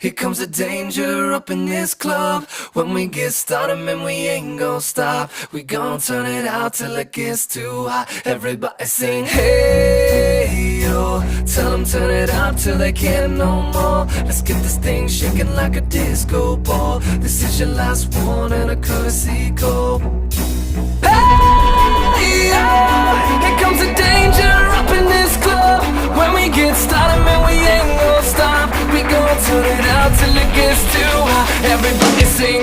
Here comes the danger up in this club. When we get started, man, we ain't gon' stop. We gon' turn it out till it gets too hot. Everybody sing, hey, yo. Tell them turn it out till they can't no more. Let's get this thing shaking like a disco ball. This is your last one and a courtesy call. Hey, yo. Here comes the danger up in this club. When we get started, man, we ain't gon' stop. We gon' turn it out till it gets too hot. Everybody sing,